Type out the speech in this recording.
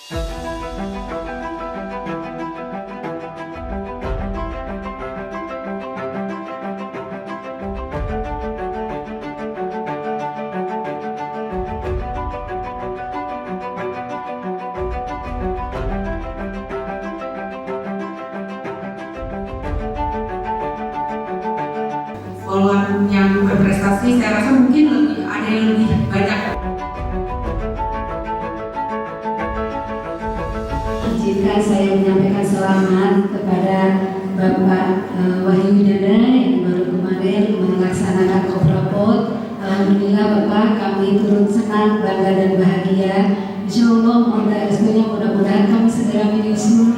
Polwan yang berprestasi, saya rasa mungkin ada yang lebih banyak. Izinkan saya menyampaikan selamat kepada Bapak Wahyu Widana yang baru kemarin melaksanakan Koprapot. Alhamdulillah Bapak, kami turut senang, bangga dan bahagia. Insya Allah mohon restunya, mudah-mudahan kami segera menyusul